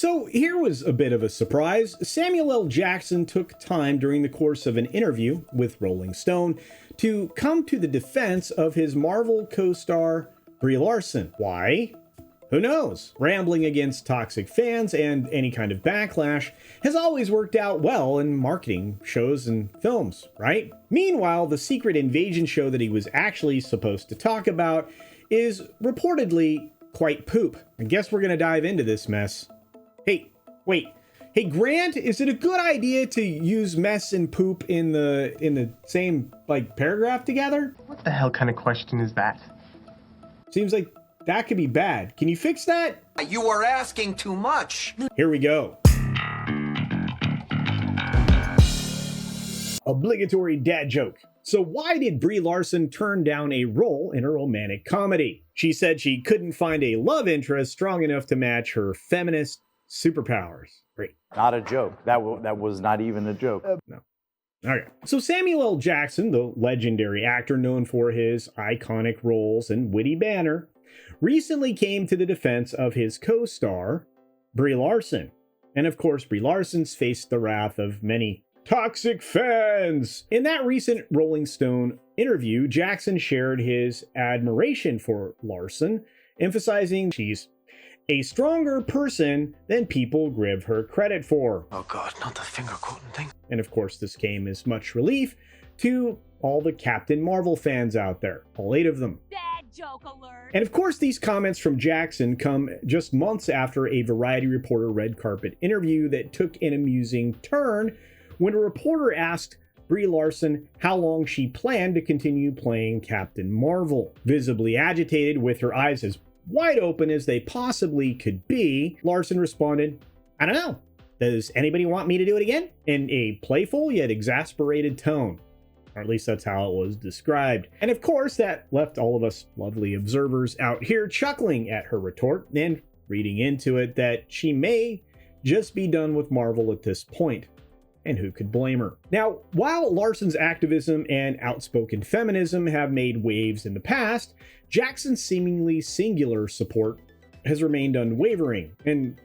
So here was a bit of a surprise. Samuel L. Jackson took time during the course of an interview with Rolling Stone to come to the defense of his Marvel co-star Brie Larson. Why? Who knows? Rambling against toxic fans and any kind of backlash has always worked out well in marketing shows and films, right? Meanwhile, the secret invasion show that he was actually supposed to talk about is reportedly quite poop. I guess we're gonna dive into this mess. Hey, wait. Hey, Grant, is it a good idea to use mess and poop in the same, paragraph together? What the hell kind of question is that? Seems like that could be bad. Can you fix that? You are asking too much. Here we go. Obligatory dad joke. So why did Brie Larson turn down a role in a romantic comedy? She said she couldn't find a love interest strong enough to match her feminist superpowers. Great. Not a joke. That was not even a joke. No. Okay. So Samuel L. Jackson, the legendary actor known for his iconic roles and witty banter, recently came to the defense of his co-star, Brie Larson. And of course, Brie Larson's faced the wrath of many toxic fans. In that recent Rolling Stone interview, Jackson shared his admiration for Larson, emphasizing she's a stronger person than people give her credit for. Oh God, not the finger quoting thing. And of course, this came as much relief to all the Captain Marvel fans out there, all 8 of them. Joke alert. And of course, these comments from Jackson come just months after a Variety reporter red carpet interview that took an amusing turn when a reporter asked Brie Larson how long she planned to continue playing Captain Marvel. Visibly agitated, with her eyes as wide open as they possibly could be, Larson responded, "I don't know. Does anybody want me to do it again?" In a playful yet exasperated tone. Or at least that's how it was described. And of course, that left all of us lovely observers out here chuckling at her retort and reading into it that she may just be done with Marvel at this point. And who could blame her? Now, while Larson's activism and outspoken feminism have made waves in the past, Jackson's seemingly singular support has remained unwavering. And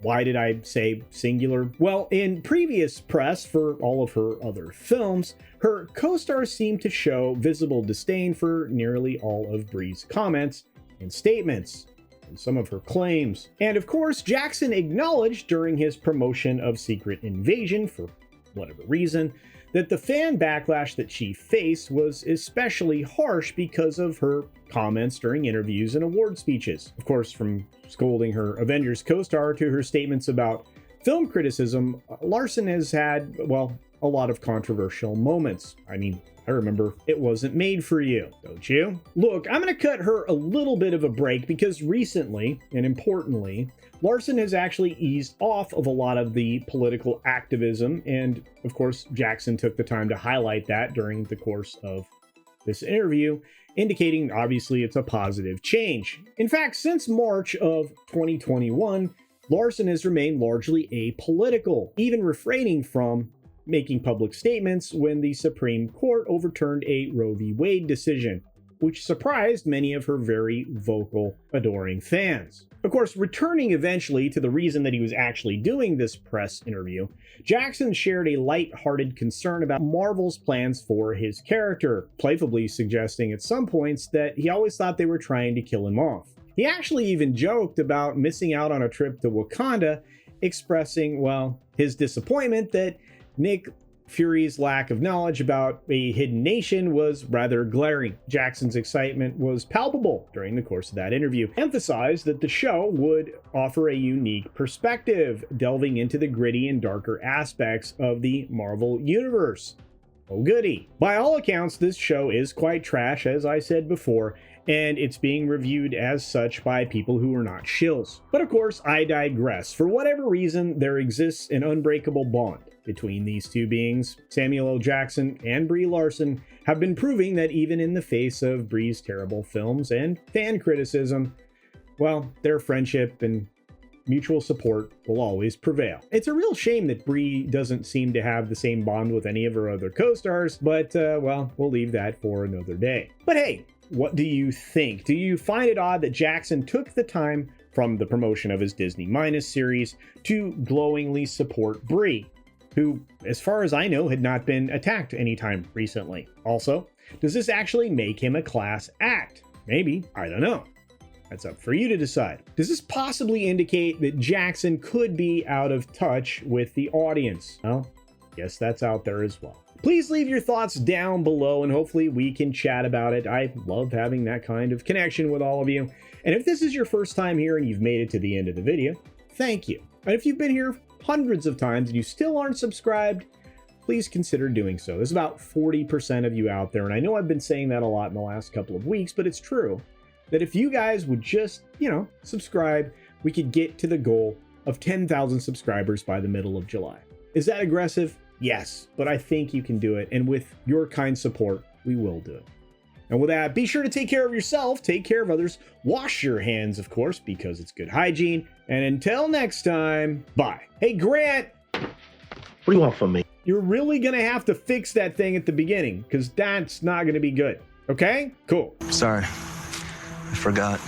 why did I say singular? Well, in previous press for all of her other films, her co-stars seemed to show visible disdain for nearly all of Brie's comments and statements, and some of her claims. And of course, Jackson acknowledged during his promotion of Secret Invasion, for whatever reason, that the fan backlash that she faced was especially harsh because of her comments during interviews and award speeches. Of course, from scolding her Avengers co-star to her statements about film criticism, Larson has had, well, a lot of controversial moments. I mean, I remember It Wasn't Made for You, don't you? Look, I'm gonna cut her a little bit of a break because recently, and importantly, Larson has actually eased off of a lot of the political activism, and of course, Jackson took the time to highlight that during the course of this interview, indicating obviously it's a positive change. In fact, since March of 2021, Larson has remained largely apolitical, even refraining from making public statements when the Supreme Court overturned a Roe v. Wade decision, which surprised many of her very vocal, adoring fans. Of course, returning eventually to the reason that he was actually doing this press interview, Jackson shared a light-hearted concern about Marvel's plans for his character, playfully suggesting at some points that he always thought they were trying to kill him off. He actually even joked about missing out on a trip to Wakanda, expressing, well, his disappointment that Nick Fury's lack of knowledge about a hidden nation was rather glaring. Jackson's excitement was palpable during the course of that interview, emphasized that the show would offer a unique perspective, delving into the gritty and darker aspects of the Marvel Universe. Oh goody. By all accounts, this show is quite trash, as I said before, and it's being reviewed as such by people who are not shills. But of course, I digress. For whatever reason, there exists an unbreakable bond between these two beings. Samuel L. Jackson and Brie Larson have been proving that even in the face of Brie's terrible films and fan criticism, well, their friendship and mutual support will always prevail. It's a real shame that Brie doesn't seem to have the same bond with any of her other co-stars, but well, we'll leave that for another day. But hey, what do you think? Do you find it odd that Jackson took the time from the promotion of his Disney Minus series to glowingly support Brie, who, as far as I know, had not been attacked anytime recently. Also, does this actually make him a class act? Maybe, I don't know. That's up for you to decide. Does this possibly indicate that Jackson could be out of touch with the audience? Well, guess that's out there as well. Please leave your thoughts down below and hopefully we can chat about it. I love having that kind of connection with all of you. And if this is your first time here and you've made it to the end of the video, thank you. And if you've been here hundreds of times and you still aren't subscribed, please consider doing so. There's about 40% of you out there, and I know I've been saying that a lot in the last couple of weeks, but it's true that if you guys would just, subscribe, we could get to the goal of 10,000 subscribers by the middle of July. Is that aggressive? Yes, but I think you can do it, and with your kind support, we will do it. And with that, be sure to take care of yourself, take care of others, wash your hands, of course, because it's good hygiene, and until next time, bye. Hey, Grant! What do you want from me? You're really gonna have to fix that thing at the beginning, because that's not gonna be good. Okay? Cool. Sorry, I forgot.